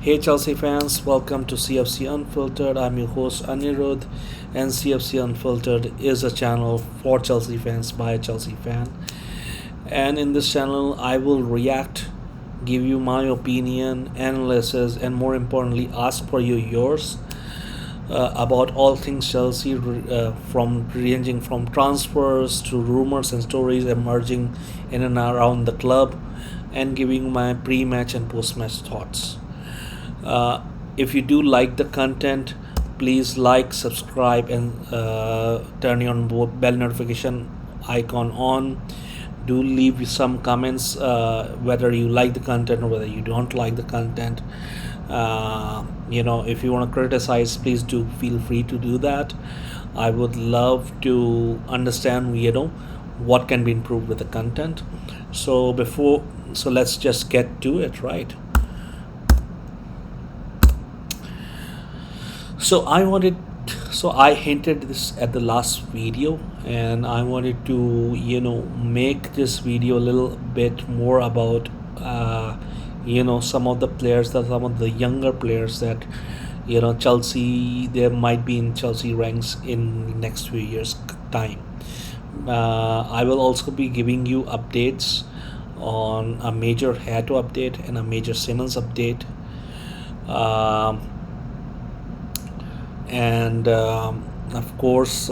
Hey Chelsea fans, welcome to CFC Unfiltered. I'm your host Anirudh, and CFC Unfiltered is a channel for Chelsea fans by a Chelsea fan. And in this channel, I will react, give you my opinion, analysis, and more importantly, ask for yours about all things Chelsea, from ranging from transfers to rumors and stories emerging in and around the club, and giving my pre-match and post-match thoughts. Uh, if you do like the content, please like, subscribe, and turn on bell notification icon on. Do leave some comments whether you like the content or whether you don't like the content. If you want to criticize, please do feel free to do that. I would love to understand what can be improved with the content. So let's just get to it, right? So I wanted, so I hinted this at the last video, and I wanted to, make this video a little bit more about, some of the players, that some of the younger players that, Chelsea, there might be in Chelsea ranks in next few years time. I will also be giving you updates on a major Hato update and a major Simmons update. Um, and Of course,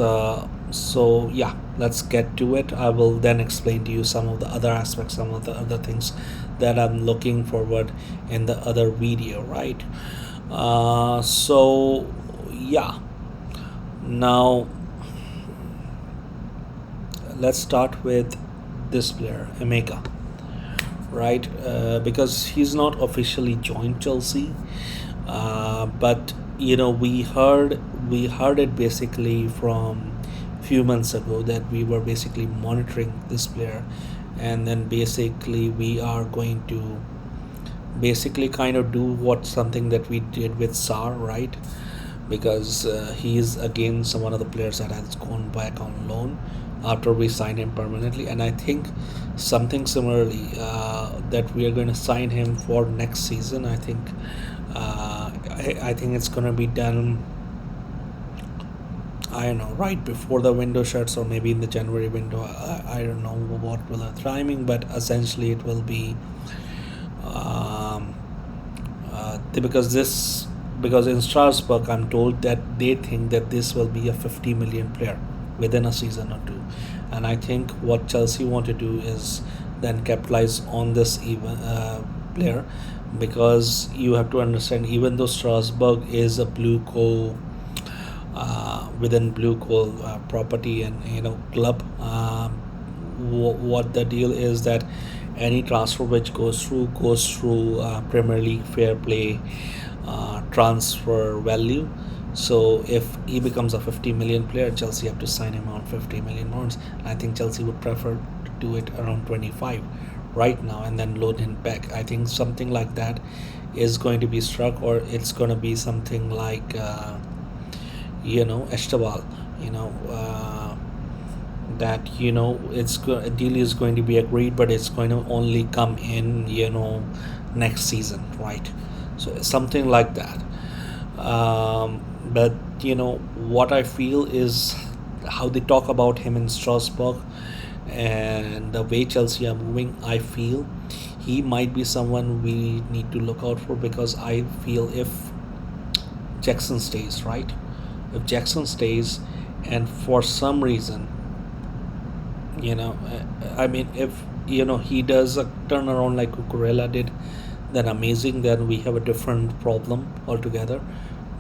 so yeah, let's get to it. I will then explain to you some of the other aspects, some of the other things that I'm looking forward in the other video, right? So yeah, now let's start with this player, Emeka, right? Because he's not officially joined Chelsea, but we heard it basically from few months ago that we were basically monitoring this player, and then basically we are going to basically kind of do what something that we did with Sar, right? Because he is again some one of the players that has gone back on loan after we signed him permanently, and I think something similarly that we are going to sign him for next season. I think it's going to be done. I don't know, right before the window shuts, or maybe in the January window. I don't know what will the timing, but essentially it will be um, because in Strasbourg, I'm told that they think that this will be a 50 million player within a season or two, and I think what Chelsea want to do is then capitalize on this even player, because you have to understand, even though Strasbourg is a blue coal, within blue coal property and club, what the deal is that any transfer which goes through Premier League fair play transfer value. So if he becomes a 50 million player, Chelsea have to sign him on 50 million pounds. I think Chelsea would prefer to do it around 25 right now and then load him back. I think something like that is going to be struck, or it's going to be something like Esteval, that a deal is going to be agreed, but it's going to only come in next season, right? So something like that. But what I feel is how they talk about him in Strasbourg and the way Chelsea are moving. I feel he might be someone we need to look out for, because I feel if Jackson stays, right? If Jackson stays, and for some reason, if he does a turnaround like Cucurella did, then amazing. Then we have a different problem altogether.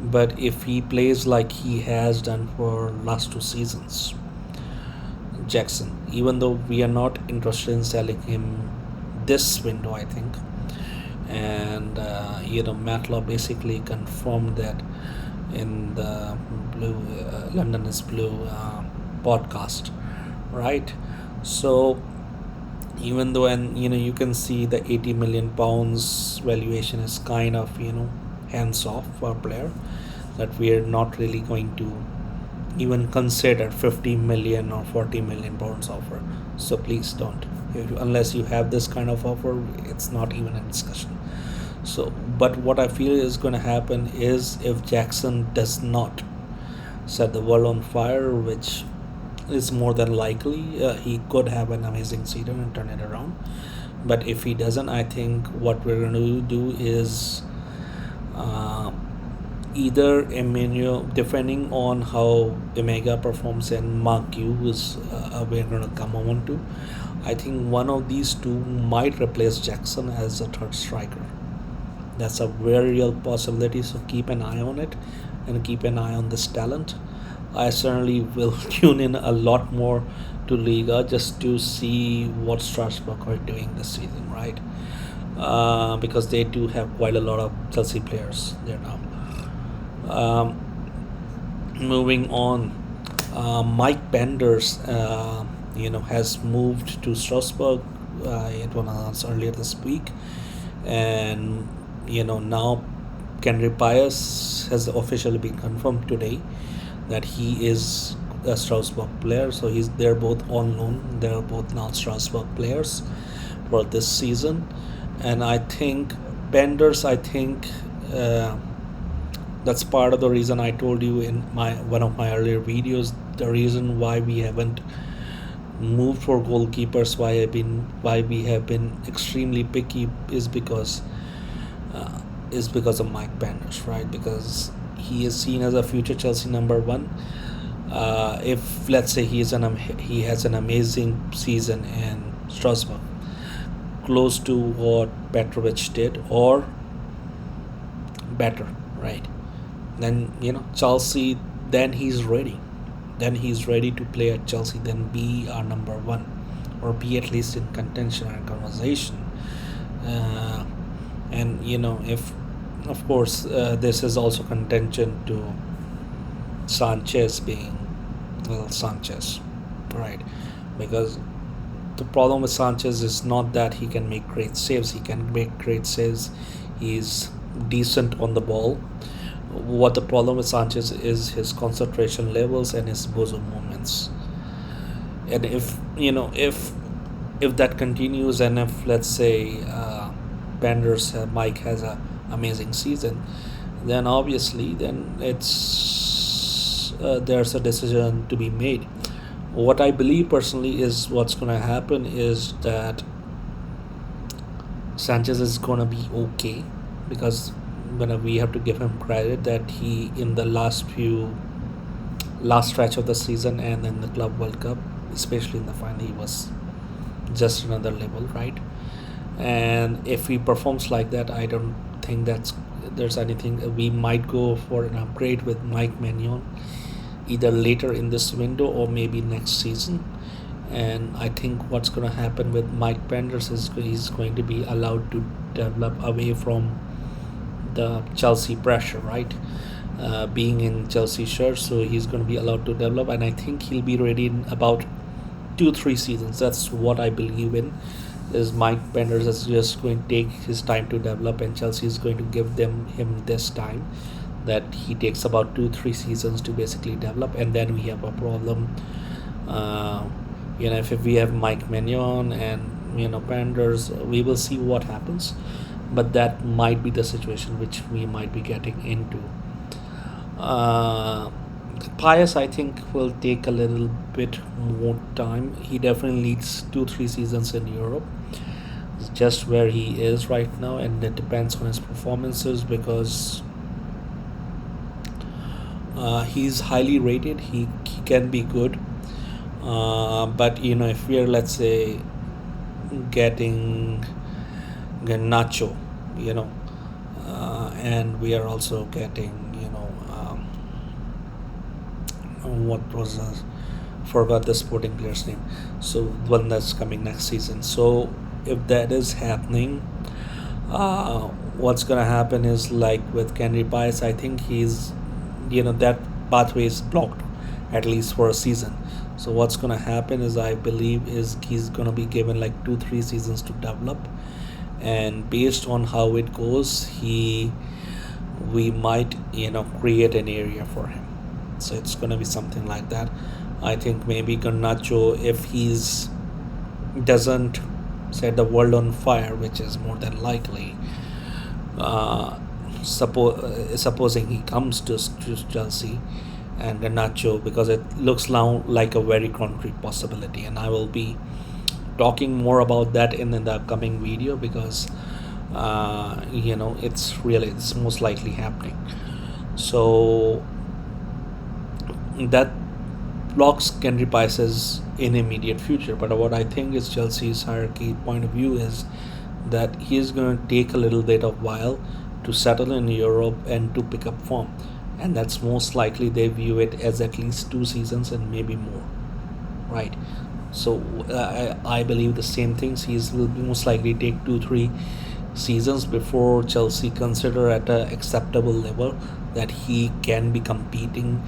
But if he plays like he has done for last two seasons, Jackson, even though we are not interested in selling him this window, I think, and Matlow basically confirmed that in the blue London is Blue podcast, right? So even though, and you can see the 80 million pounds valuation is kind of hands off for a player, that we are not really going to even consider 50 million or 40 million pounds offer. So please don't, unless you have this kind of offer, it's not even a discussion. So, but what I feel is going to happen is if Jackson does not set the world on fire, which is more than likely, he could have an amazing season and turn it around. But if he doesn't, I think what we're going to do is uh, either Emmanuel, depending on how Omega performs and Mark Guiu is we're going to come on to. I think one of these two might replace Jackson as a third striker. That's a very real possibility, so keep an eye on it and keep an eye on this talent. I certainly will tune in a lot more to Liga just to see what Strasbourg are doing this season, right? Because they do have quite a lot of Chelsea players there now. Um, Moving on, Mike Penders, has moved to Strasbourg. It was announced earlier this week, and now Henry Pius has officially been confirmed today that he is a Strasbourg player. So they're both on loan. They're both now Strasbourg players for this season, and I think Penders. I think. That's part of the reason I told you in my one of my earlier videos. The reason why we haven't moved for goalkeepers, why we have been extremely picky, is because of Mike Penders, right? Because he is seen as a future Chelsea number one. If let's say he has an amazing season in Strasbourg, close to what Petrovic did or better, right? Then Chelsea. Then he's ready to play at Chelsea. Then be our number one, or be at least in contention and conversation. Uh, and if of course this is also contention to Sanchez being Sanchez, right? Because the problem with Sanchez is not that he can make great saves. He can make great saves. He's decent on the ball. What the problem with Sanchez is his concentration levels and his bosom movements. And if that continues, and if let's say Penders Mike has a amazing season, then obviously then it's there's a decision to be made. What I believe personally is what's going to happen is that Sanchez is going to be okay, because we have to give him credit that he in the last stretch of the season and in the Club World Cup, especially in the final, he was just another level, right? And if he performs like that, I don't think there's anything. We might go for an upgrade with Mike Maignan either later in this window or maybe next season. And I think what's going to happen with Mike Penders is he's going to be allowed to develop away from the Chelsea pressure, right? Being in Chelsea shirt, so he's going to be allowed to develop, and I think he'll be ready in about 2-3 seasons. That's what I believe in. Is Mike Penders is just going to take his time to develop, and Chelsea is going to give him this time, that he takes about 2-3 seasons to basically develop, and then we have a problem. If we have Mike Maignan and Penders, we will see what happens, but that might be the situation which we might be getting into. Uh, Pius, I think, will take a little bit more time. He definitely needs 2-3 seasons in Europe. It's just where he is right now, and it depends on his performances, because he's highly rated. He can be good, but if we are, let's say, getting Nacho, and we are also getting what was forgot the sporting player's name. So one that's coming next season. So if that is happening, what's gonna happen is, like with Henry Pies, I think that pathway is blocked at least for a season. So what's gonna happen is, I believe, is he's gonna be given like 2-3 seasons to develop, and based on how it goes, we might create an area for him. So it's gonna be something like that. I think maybe Garnacho, if he's doesn't set the world on fire, which is more than likely, Uh, Supposing he comes to Chelsea and Garnacho, because it looks now like a very concrete possibility, and I will be talking more about that in the upcoming video, because it's most likely happening. So that blocks Henry Pice's in immediate future. But what I think is Chelsea's hierarchy point of view is that he is going to take a little bit of while to settle in Europe and to pick up form, and that's most likely they view it as at least 2 seasons and maybe more, right? So I believe the same things. He will most likely take 2 3 seasons before Chelsea consider at a acceptable level that he can be competing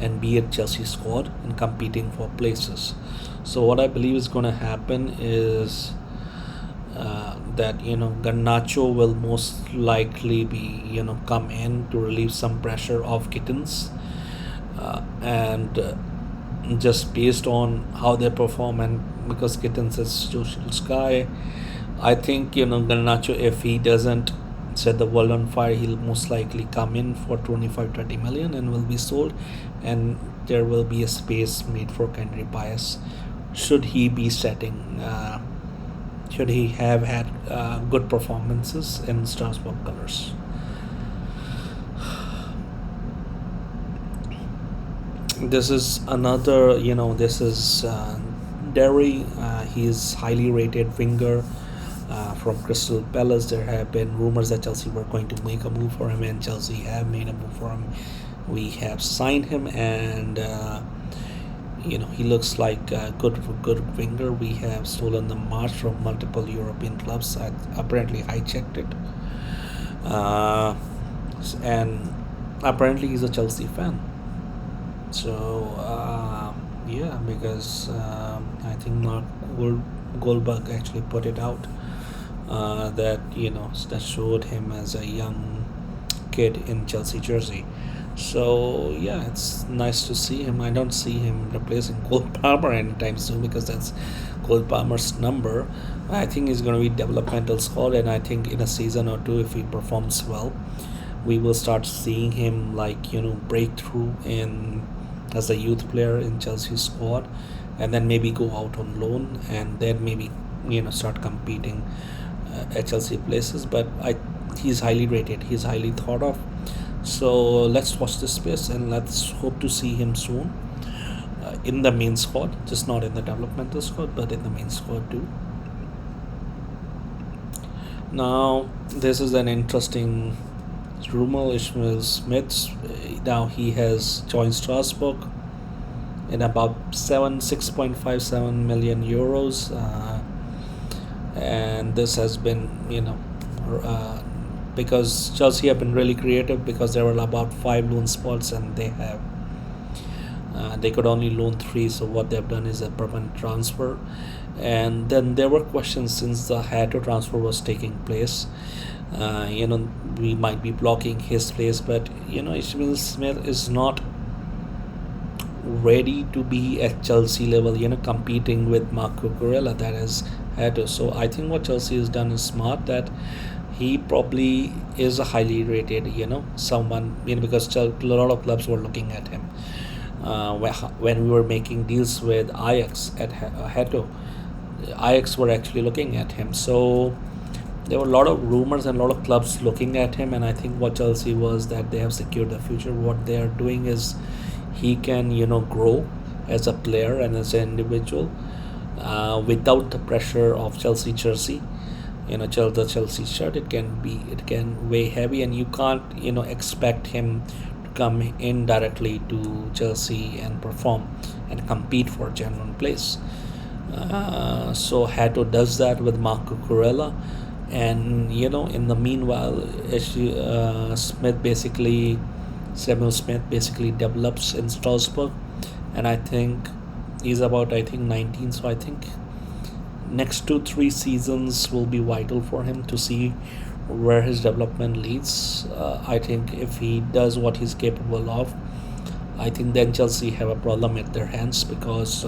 and be at Chelsea squad and competing for places. So what I believe is going to happen is that Garnacho will most likely be come in to relieve some pressure off Kittens, and just based on how they perform, and because Kittens is social sky, I think Garnacho, if he doesn't set the world on fire, he'll most likely come in for 25 30 million and will be sold, and there will be a space made for Kendry Bias should he be setting should he have had good performances in Strasbourg colors. This is another, this is Derry. He is highly rated winger from Crystal Palace. There have been rumors that Chelsea were going to make a move for him, and Chelsea have made a move for him. We have signed him, and he looks like a good winger. We have stolen the march from multiple European clubs. Apparently, I checked it, and apparently he's a Chelsea fan. So yeah, because I think Mark Goldberg actually put it out, that that showed him as a young kid in Chelsea jersey. So yeah, it's nice to see him. I don't see him replacing Cole Palmer anytime soon, because that's Cole Palmer's number. I think he's going to be developmental squad, and I think in a season or two, if he performs well, we will start seeing him like break through in as a youth player in Chelsea squad, and then maybe go out on loan, and then maybe start competing at Chelsea places. But he's highly rated, he's highly thought of. So let's watch this space, and let's hope to see him soon in the main squad, just not in the developmental squad, but in the main squad too. Now, this is an interesting rumor. Ishmael Smith, now he has joined Strasbourg in about 6.57 million euros, and this has been because Chelsea have been really creative, because there were about 5 loan spots, and they could only loan 3. So what they've done is a permanent transfer, and then there were questions since the Hato transfer was taking place. We might be blocking his place, but Ishmael Smith is not ready to be at Chelsea level, competing with Marco Corella, that is Hato. So I think what Chelsea has done is smart, that he probably is a highly rated, someone, because a lot of clubs were looking at him. When we were making deals with Ajax at Hato, Ajax were actually looking at him. So there were a lot of rumors and a lot of clubs looking at him, and I think what Chelsea was that they have secured the future. What they are doing is he can grow as a player and as an individual, without the pressure of Chelsea jersey. The Chelsea shirt, it can weigh heavy, and you can't expect him to come in directly to Chelsea and perform and compete for a genuine place. So Hato does that with Marco Corella, and in the meanwhile, Samuel Smith basically develops in Strasbourg, and I think he's about 19. So I think next 2 3 seasons will be vital for him to see where his development leads. I think if he does what he's capable of, I think then Chelsea have a problem at their hands, because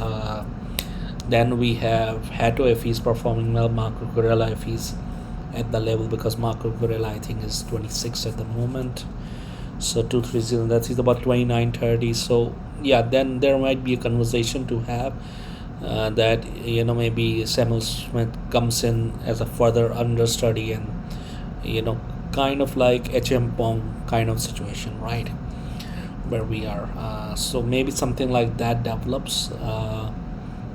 then we have Hato if he's performing well, Marco Corella at the level, because Marco Varela I think is 26 at the moment. So 2 3 seasons, that's he's about 29 30. So yeah, then there might be a conversation to have, that maybe Samuel Smith comes in as a further understudy, and you know kind of like HM Pong kind of situation, right? Where we are. So maybe something like that develops.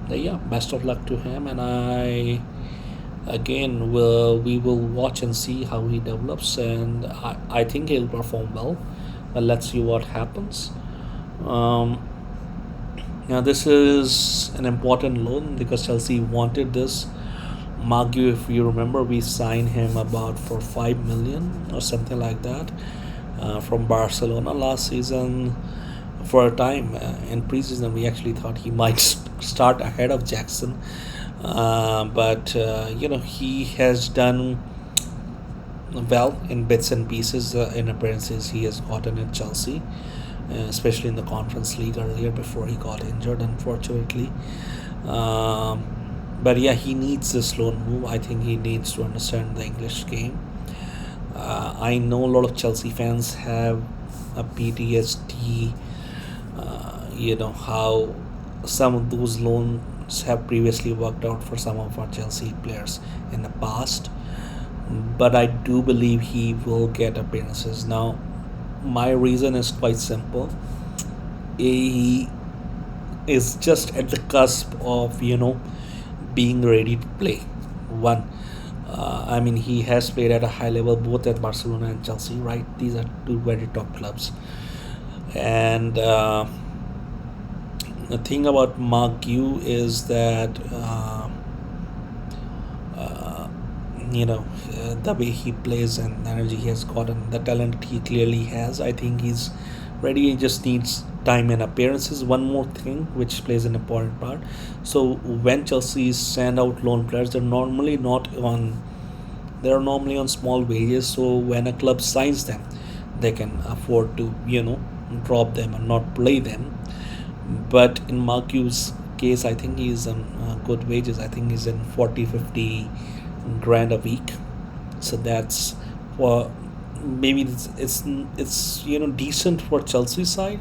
Yeah, best of luck to him, and we will watch and see how he develops, and I think he'll perform well. But let's see what happens. Um, Now this is an important loan because Chelsea wanted this. Guiu, if you remember, we signed him about for 5 million or something like that, from Barcelona last season. For a time, in preseason, we actually thought he might start ahead of Jackson, but he has done well in bits and pieces, in appearances he has gotten at Chelsea, especially in the Conference League earlier before he got injured, unfortunately. Um, but yeah, he needs this loan move. I think he needs to understand the English game. I know a lot of Chelsea fans have a PTSD, how some of those loans have previously worked out for some of our Chelsea players in the past. But I do believe he will get appearances. Now, my reason is quite simple. He is just at the cusp of, being ready to play. One, I mean, he has played at a high level both at Barcelona and Chelsea, right? These are two very top clubs. And the thing about Mark Yu is that, uh, the way he plays and the energy he has gotten, the talent he clearly has, I think he's ready. He just needs time and appearances. One more thing which plays an important part. So when Chelsea send out loan players, they're normally on small wages. So when a club signs them, they can afford to drop them and not play them. But in Marqu's case, I think he's on good wages. I think he's in 40 50 grand a week. So that's for, maybe it's decent for Chelsea side,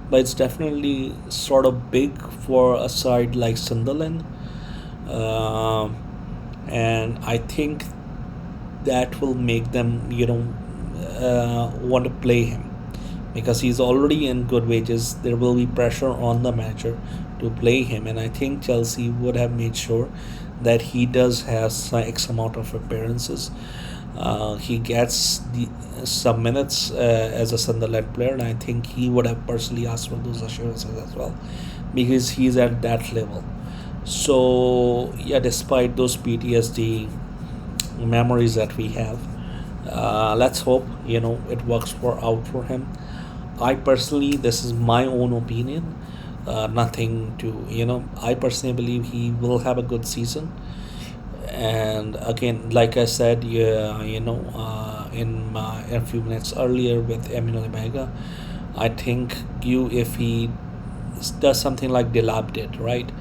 but it's definitely sort of big for a side like Sunderland. Um and I think that will make them want to play him, because he's already in good wages. There will be pressure on the manager to play him, and I think Chelsea would have made sure that he does have some X amount of appearances. He gets some minutes as a Sunderland player, and I think he would have personally asked for those assurances as well, because he's at that level. So yeah, despite those PTSD memories that we have, let's hope it works for him. I personally, this is my own opinion. Nothing to I personally believe he will have a good season. And again, like I said, yeah, in a few minutes earlier with Emmanuel Omega, I think you if he does something like Delap did, right?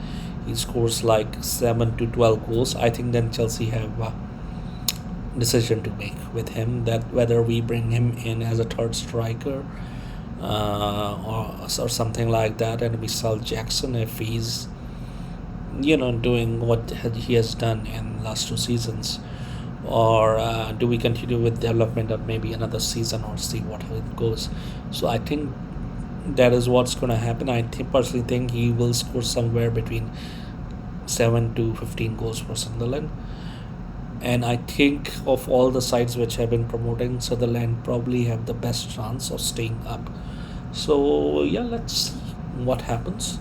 He scores like 7 to 12 goals. I think then Chelsea have a decision to make with him, that whether we bring him in as a third striker, or something like that, and we sell Jackson if he's doing what he has done in last 2 seasons, or do we continue with development of maybe another season or see what how it goes. So I think that is what's going to happen. Personally think he will score somewhere between 7 to 15 goals for Sunderland. And I think of all the sides which have been promoting, Sutherland probably have the best chance of staying up. So yeah, let's see what happens.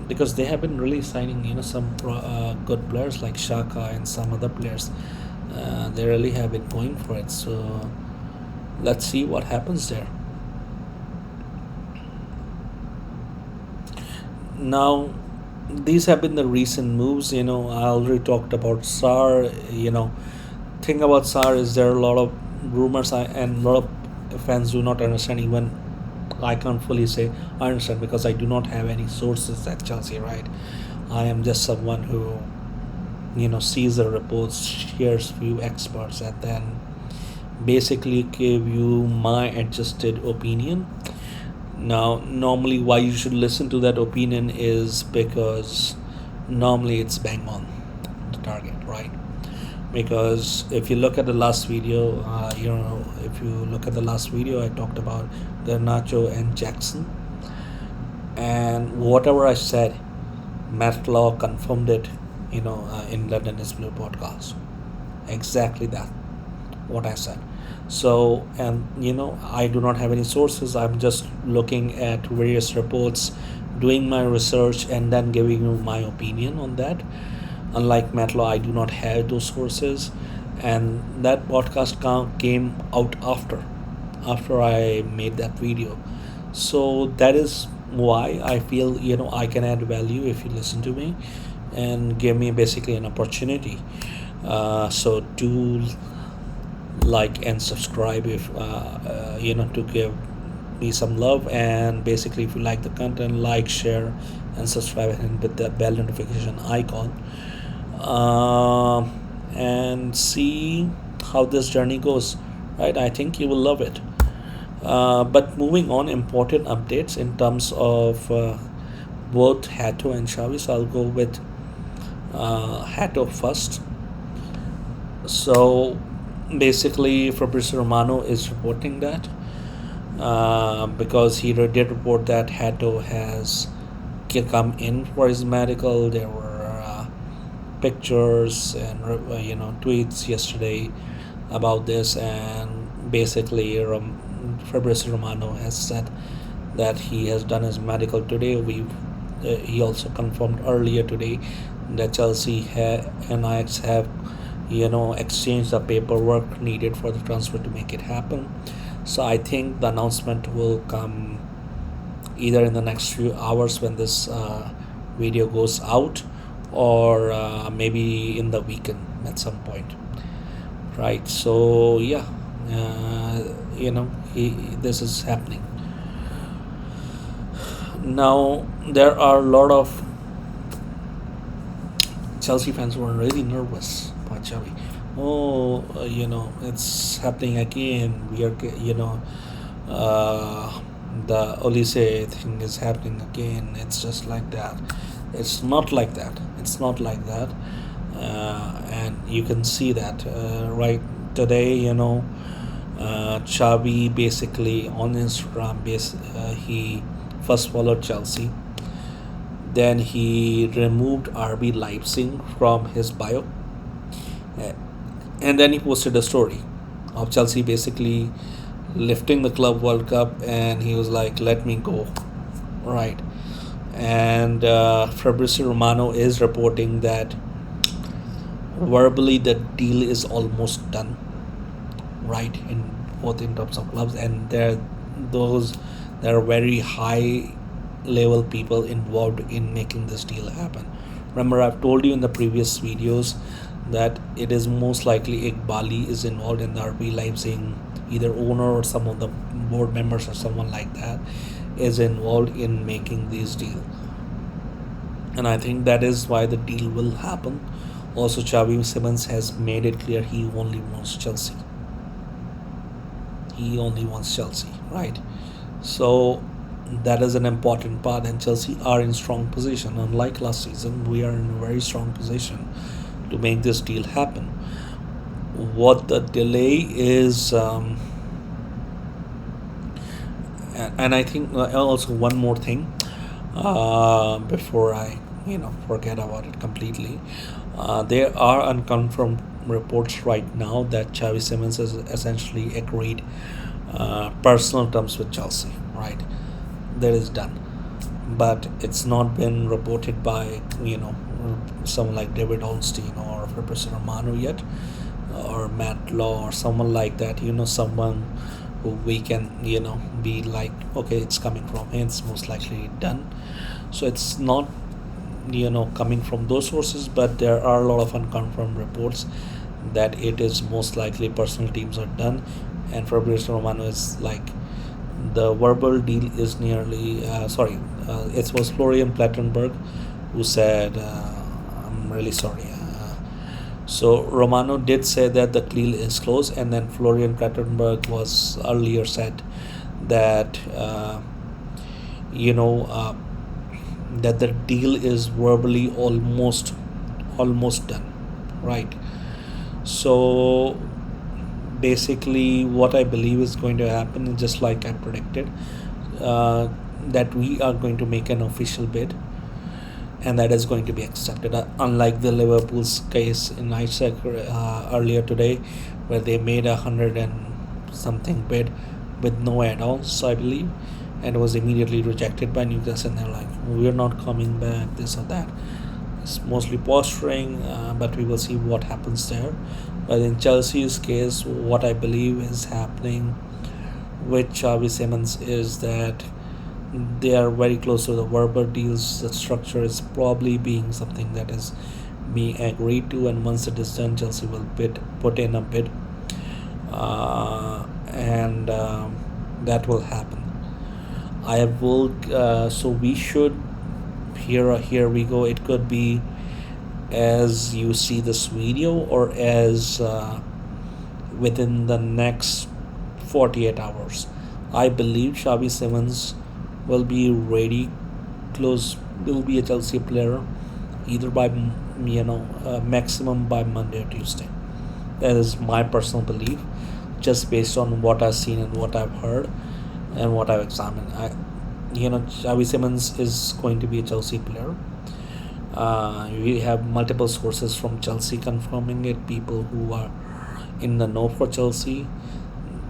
Because they have been really signing, some good players like Shaka and some other players. They really have been going for it. So let's see what happens there. Now, these have been the recent moves. I already talked about Sar. Thing about Sar is there are a lot of rumors, and a lot of fans do not understand. Even I can't fully say I understand, because I do not have any sources at Chelsea. Right, I am just someone who sees the reports, shares few experts, and then basically give you my adjusted opinion. Now, normally, why you should listen to that opinion is because normally it's bang on the target, right? Because if you look at the last video, if you look at the last video, I talked about the Nacho and Jackson, and whatever I said, Matt Law confirmed it, in London is Blue podcast. Exactly that, what I said. So, and I do not have any sources. I'm just looking at various reports, doing my research, and then giving you my opinion on that. Unlike Matlow, I do not have those sources, and that podcast came out after I made that video. So that is why I feel I can add value if you listen to me and give me basically an opportunity. So do like and subscribe if to give me some love, and basically if you like the content, like, share, and subscribe, and with the bell notification icon, and see how this journey goes, right? I think you will love it. But moving on, important updates in terms of both Hato and Xavi. So I'll go with Hato first. So basically, Fabrizio Romano is reporting that because he did report that Hato has come in for his medical. There were pictures and tweets yesterday about this, and basically Fabrizio Romano has said that he has done his medical today. He also confirmed earlier today that Chelsea and Ajax have exchange the paperwork needed for the transfer to make it happen. So I think the announcement will come either in the next few hours when this video goes out, or maybe in the weekend at some point, right? So yeah, this is happening now. There are a lot of Chelsea fans were really nervous about Xavi. Oh, it's happening again. We are, the Olise thing is happening again. It's just like that. It's not like that. It's not like that. And you can see that right today. Xavi basically on Instagram, he first followed Chelsea, then he removed RB Leipzig from his bio. Uh, And then he posted a story of Chelsea basically lifting the Club World Cup, and he was like, let me go. Right. And Fabrizio Romano is reporting that verbally the deal is almost done, right? In both in terms of clubs, and there are very high level people involved in making this deal happen. Remember, I've told you in the previous videos that it is most likely Iqbali is involved in the RB Leipzig, either owner or some of the board members or someone like that is involved in making this deal. And I think that is why the deal will happen. Also, Xavi Simons has made it clear he only wants Chelsea. He only wants Chelsea, right? So that is an important part, and Chelsea are in strong position. Unlike last season, we are in a very strong position to make this deal happen. What the delay is, and I think also one more thing before I forget about it completely. There are unconfirmed reports right now that Xavi Simons has essentially agreed personal terms with Chelsea. Right, that is done, but it's not been reported by someone like David Olstein or Fabrizio Romano yet, or Matt Law or someone like that. Someone who we can be like, okay, it's coming from him, it's most likely done. So it's not coming from those sources, but there are a lot of unconfirmed reports that it is most likely personal teams are done, and Fabrizio Romano is like, the verbal deal is nearly it was Florian Plettenberg who said, I'm really sorry, So Romano did say that the deal is closed, and then Florian Krattenberg was earlier said that you know that the deal is verbally almost done, right? So basically, what I believe is going to happen is just like I predicted, uh, that we are going to make an official bid, and that is going to be accepted. Unlike the Liverpool's case in Isaac earlier today, where they made 100 and something bid with no add-ons, I believe, and it was immediately rejected by Newcastle. And they're like, "We're not coming back," this or that. It's mostly posturing, but we will see what happens there. But in Chelsea's case, what I believe is happening with Xavi Simons is that they are very close to the verbal deals. The structure is probably being something that is being agreed to, and once it is done, Chelsea will put in a bid, and that will happen. I will. So we should. Here we go. It could be as you see this video, or as within the next 48 hours. I believe Xavi Simons will be ready, close, will be a Chelsea player either by maximum by Monday or Tuesday. That is my personal belief, just based on what I've seen and what I've heard and what I've examined. Xavi Simons is going to be a Chelsea player. We have multiple sources from Chelsea confirming it, people who are in the know for Chelsea.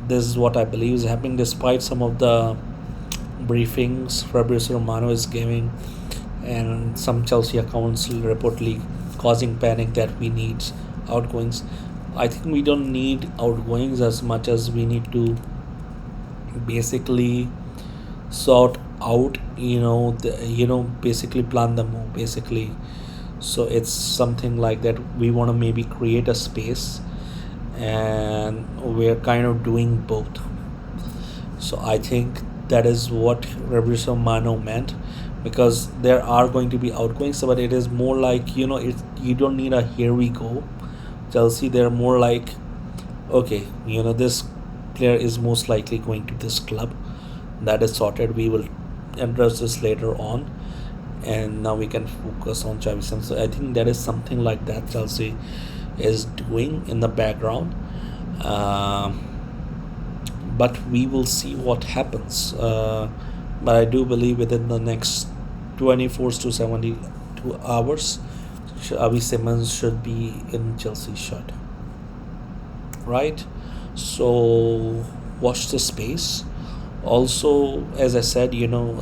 This is what I believe is happening, despite some of the briefings Fabrizio Romano is giving, and some Chelsea accounts reportedly causing panic that we need outgoings. I think we don't need outgoings as much as we need to basically sort out, basically plan the move, basically. So it's something like that. We want to maybe create a space, and we're kind of doing both. So I think that is what Fabrizio Romano meant, because there are going to be outgoings, but it is more like, you don't need a here we go Chelsea. They're more like, okay, this player is most likely going to this club. That is sorted. We will address this later on, and now we can focus on Xavi Simons. So I think that is something like that Chelsea is doing in the background. But we will see what happens. But I do believe within the next 24 to 72 hours, Xavi Simons should be in Chelsea shirt. Right? So watch the space. Also, as I said,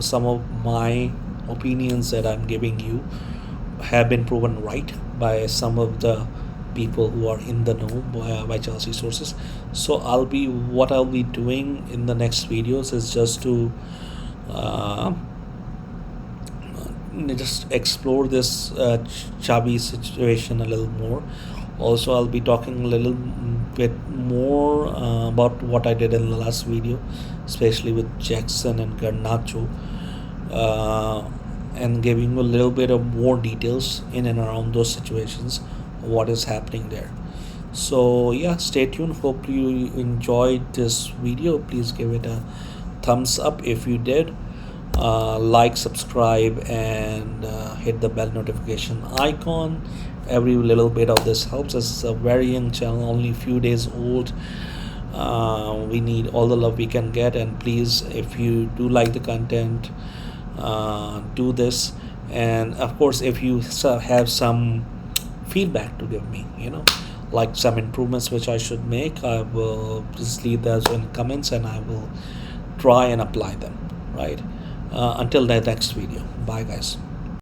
some of my opinions that I'm giving you have been proven right by some of the people who are in the know by Chelsea sources. So what I'll be doing in the next videos is just to just explore this Xavi situation a little more. Also, I'll be talking a little bit more about what I did in the last video, especially with Jackson and Garnacho, and giving you a little bit of more details in and around those situations, what is happening there. So yeah, stay tuned. Hope you enjoyed this video. Please give it a thumbs up if you did. Like, subscribe, and hit the bell notification icon. Every little bit of this helps us. It's a very young channel, only a few days old. We need all the love we can get, and please, if you do like the content, do this. And of course, if you have some feedback to give me, like some improvements which I should make, I will just leave those in comments, and I will try and apply them. Right? Until the next video. Bye, guys.